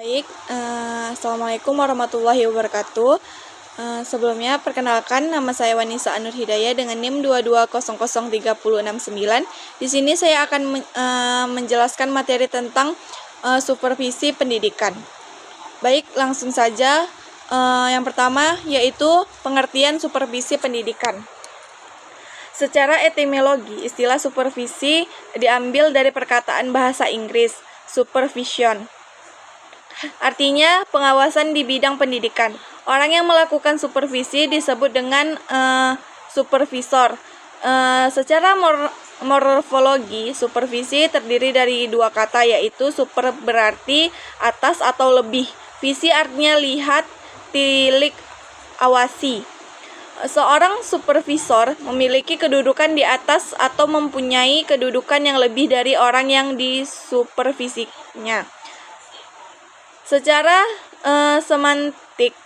Baik, Assalamualaikum warahmatullahi wabarakatuh. Sebelumnya, perkenalkan nama saya Wanisa Anur Hidayah dengan NIM 22003069. Di sini saya akan menjelaskan materi tentang supervisi pendidikan. Baik, langsung saja. Yang pertama yaitu pengertian supervisi pendidikan. Secara etimologi, istilah supervisi diambil dari perkataan bahasa Inggris, supervision. Artinya pengawasan di bidang pendidikan. Orang yang melakukan supervisi disebut dengan supervisor. Secara morfologi, supervisi terdiri dari dua kata, yaitu super berarti atas atau lebih. Visi artinya lihat, tilik, awasi. Seorang supervisor memiliki kedudukan di atas atau mempunyai kedudukan yang lebih dari orang yang disupervisinya. Secara semantik,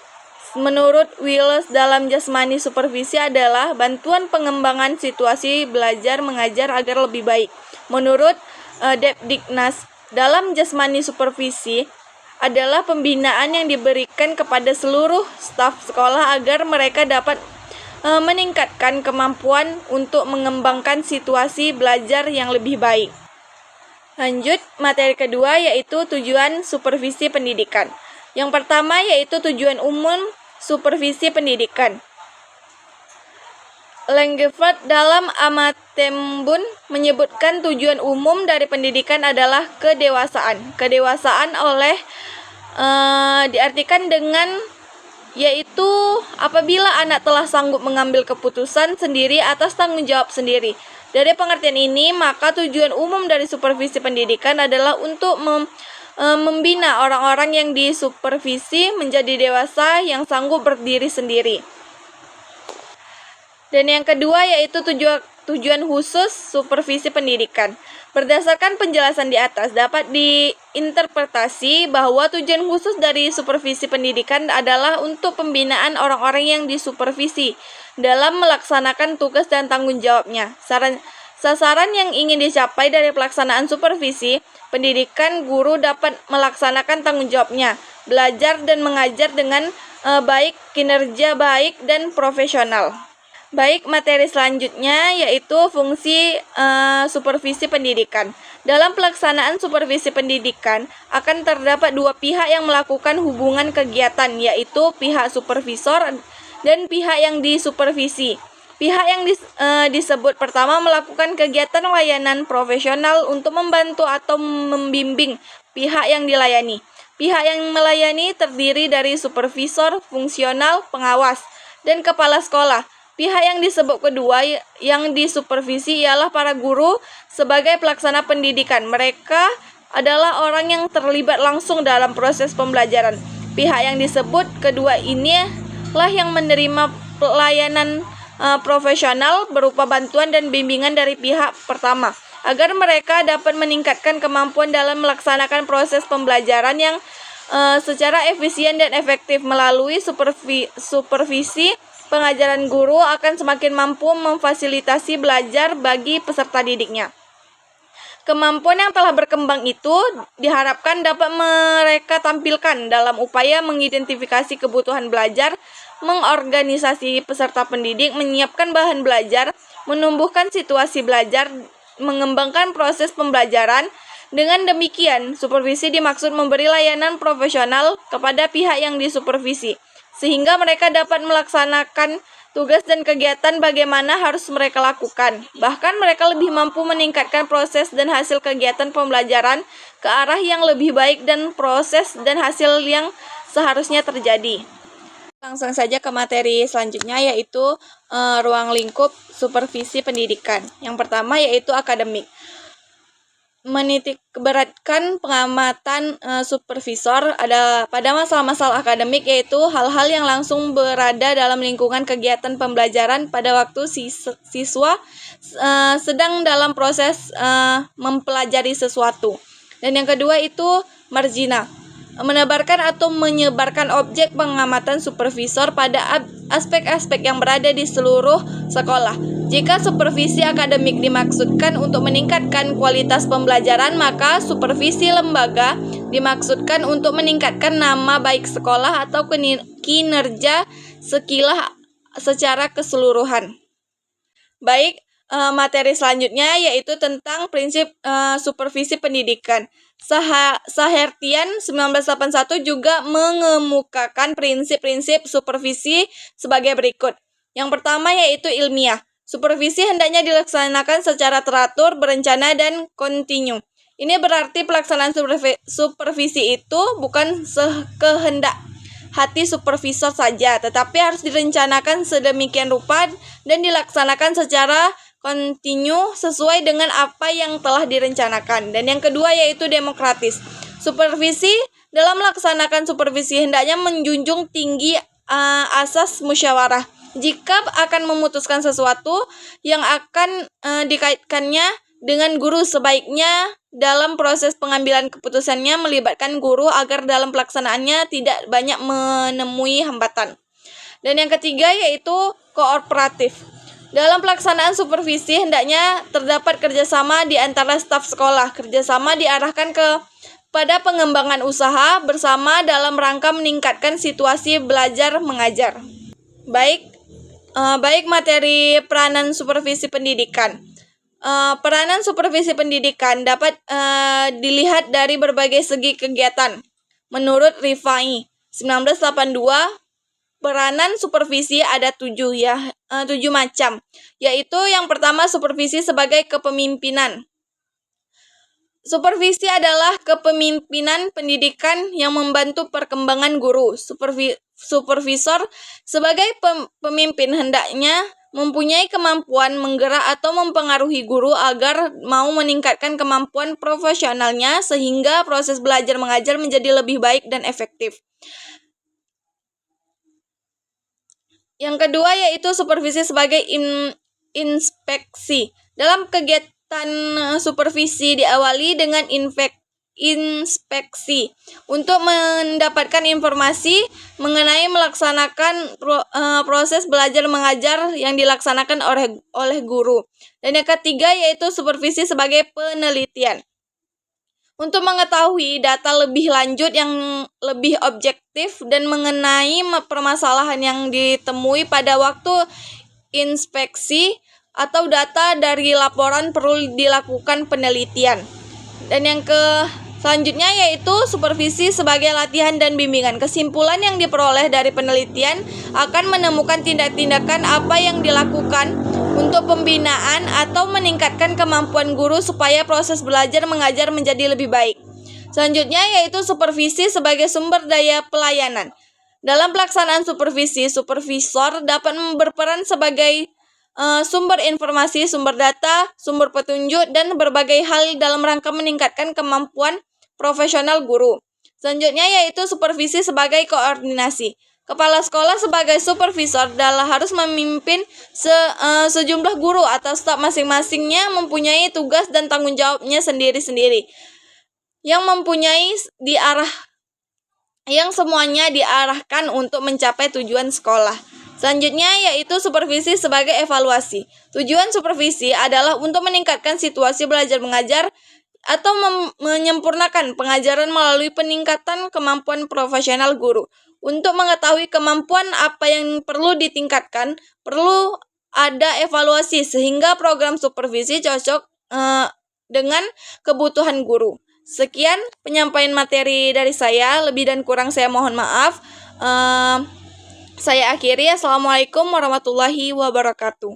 menurut Willis, dalam jasmani supervisi adalah bantuan pengembangan situasi belajar mengajar agar lebih baik. Menurut Debdignas, dalam jasmani supervisi adalah pembinaan yang diberikan kepada seluruh staf sekolah agar mereka dapat meningkatkan kemampuan untuk mengembangkan situasi belajar yang lebih baik. Lanjut, materi kedua yaitu tujuan supervisi pendidikan. Yang pertama yaitu tujuan umum supervisi pendidikan. Langeveld dalam Amatembun menyebutkan tujuan umum dari pendidikan adalah kedewasaan. Kedewasaan diartikan dengan yaitu apabila anak telah sanggup mengambil keputusan sendiri atas tanggung jawab sendiri. Dari pengertian ini, maka tujuan umum dari supervisi pendidikan adalah untuk membina orang-orang yang disupervisi menjadi dewasa yang sanggup berdiri sendiri. Dan yang kedua yaitu tujuan khusus supervisi pendidikan. Berdasarkan penjelasan di atas, dapat diinterpretasi bahwa tujuan khusus dari supervisi pendidikan adalah untuk pembinaan orang-orang yang disupervisi dalam melaksanakan tugas dan tanggung jawabnya. Sasaran yang ingin dicapai dari pelaksanaan supervisi pendidikan, guru dapat melaksanakan tanggung jawabnya, belajar dan mengajar dengan baik, kinerja baik dan profesional. Baik, materi selanjutnya yaitu fungsi supervisi pendidikan. Dalam pelaksanaan supervisi pendidikan akan terdapat dua pihak yang melakukan hubungan kegiatan, yaitu pihak supervisor dan pihak yang disupervisi. Pihak yang disebut pertama melakukan kegiatan layanan profesional untuk membantu atau membimbing pihak yang dilayani. Pihak yang melayani terdiri dari supervisor, fungsional, pengawas, dan kepala sekolah. Pihak yang disebut kedua yang disupervisi ialah para guru sebagai pelaksana pendidikan. Mereka adalah orang yang terlibat langsung dalam proses pembelajaran. Pihak yang disebut kedua inilah yang menerima pelayanan profesional berupa bantuan dan bimbingan dari pihak pertama, agar mereka dapat meningkatkan kemampuan dalam melaksanakan proses pembelajaran yang secara efisien dan efektif. Melalui supervisi pengajaran, guru akan semakin mampu memfasilitasi belajar bagi peserta didiknya. Kemampuan yang telah berkembang itu diharapkan dapat mereka tampilkan dalam upaya mengidentifikasi kebutuhan belajar, mengorganisasi peserta pendidik, menyiapkan bahan belajar, menumbuhkan situasi belajar, mengembangkan proses pembelajaran. Dengan demikian, supervisi dimaksud memberi layanan profesional kepada pihak yang disupervisi, sehingga mereka dapat melaksanakan tugas dan kegiatan bagaimana harus mereka lakukan. Bahkan mereka lebih mampu meningkatkan proses dan hasil kegiatan pembelajaran ke arah yang lebih baik dan proses dan hasil yang seharusnya terjadi. Langsung saja ke materi selanjutnya yaitu ruang lingkup supervisi pendidikan. Yang pertama yaitu akademik. Menitikberatkan pengamatan supervisor pada masalah-masalah akademik, yaitu hal-hal yang langsung berada dalam lingkungan kegiatan pembelajaran pada waktu siswa sedang dalam proses mempelajari sesuatu. Dan yang kedua itu margina, menebarkan atau menyebarkan objek pengamatan supervisor pada aspek-aspek yang berada di seluruh sekolah. Jika supervisi akademik dimaksudkan untuk meningkatkan kualitas pembelajaran, maka supervisi lembaga dimaksudkan untuk meningkatkan nama baik sekolah atau kinerja secara keseluruhan. Baik, materi selanjutnya yaitu tentang prinsip supervisi pendidikan. Sahertian 1981 juga mengemukakan prinsip-prinsip supervisi sebagai berikut. Yang pertama yaitu ilmiah. Supervisi hendaknya dilaksanakan secara teratur, berencana, dan kontinu. Ini berarti pelaksanaan supervisi itu bukan sekehendak hati supervisor saja, tetapi harus direncanakan sedemikian rupa dan dilaksanakan secara kontinu sesuai dengan apa yang telah direncanakan. Dan yang kedua yaitu demokratis. Supervisi dalam melaksanakan supervisi hendaknya menjunjung tinggi asas musyawarah. Jika akan memutuskan sesuatu yang akan dikaitkannya dengan guru, sebaiknya dalam proses pengambilan keputusannya melibatkan guru agar dalam pelaksanaannya tidak banyak menemui hambatan. Dan yang ketiga yaitu kooperatif. Dalam pelaksanaan supervisi hendaknya terdapat kerjasama di antara staf sekolah. Kerjasama diarahkan pada pengembangan usaha bersama dalam rangka meningkatkan situasi belajar mengajar. Baik materi peranan supervisi pendidikan. Peranan supervisi pendidikan dapat dilihat dari berbagai segi kegiatan. Menurut Rifai 1982, peranan supervisi ada 7 macam, yaitu yang pertama supervisi sebagai kepemimpinan. Supervisi adalah kepemimpinan pendidikan yang membantu perkembangan guru. Supervisor sebagai pemimpin hendaknya mempunyai kemampuan menggerak atau mempengaruhi guru agar mau meningkatkan kemampuan profesionalnya sehingga proses belajar mengajar menjadi lebih baik dan efektif. Yang kedua yaitu supervisi sebagai inspeksi. Dalam kegiatan supervisi diawali dengan inspeksi untuk mendapatkan informasi mengenai melaksanakan proses belajar mengajar yang dilaksanakan oleh guru. Dan yang ketiga yaitu supervisi sebagai penelitian. Untuk mengetahui data lebih lanjut yang lebih objektif dan mengenai permasalahan yang ditemui pada waktu inspeksi atau data dari laporan perlu dilakukan penelitian. Dan yang selanjutnya yaitu supervisi sebagai latihan dan bimbingan. Kesimpulan yang diperoleh dari penelitian akan menemukan tindak-tindakan apa yang dilakukan untuk pembinaan atau meningkatkan kemampuan guru supaya proses belajar mengajar menjadi lebih baik. Selanjutnya yaitu supervisi sebagai sumber daya pelayanan. Dalam pelaksanaan supervisi, supervisor dapat berperan sebagai sumber informasi, sumber data, sumber petunjuk, dan berbagai hal dalam rangka meningkatkan kemampuan profesional guru. Selanjutnya yaitu supervisi sebagai koordinasi. Kepala sekolah sebagai supervisor harus memimpin sejumlah guru atau staf masing-masingnya mempunyai tugas dan tanggung jawabnya sendiri-sendiri yang semuanya diarahkan untuk mencapai tujuan sekolah. Selanjutnya yaitu supervisi sebagai evaluasi. Tujuan supervisi adalah untuk meningkatkan situasi belajar mengajar atau menyempurnakan pengajaran melalui peningkatan kemampuan profesional guru. Untuk mengetahui kemampuan apa yang perlu ditingkatkan, perlu ada evaluasi sehingga program supervisi cocok dengan kebutuhan guru. Sekian penyampaian materi dari saya, lebih dan kurang saya mohon maaf. Saya akhiri. Assalamualaikum warahmatullahi wabarakatuh.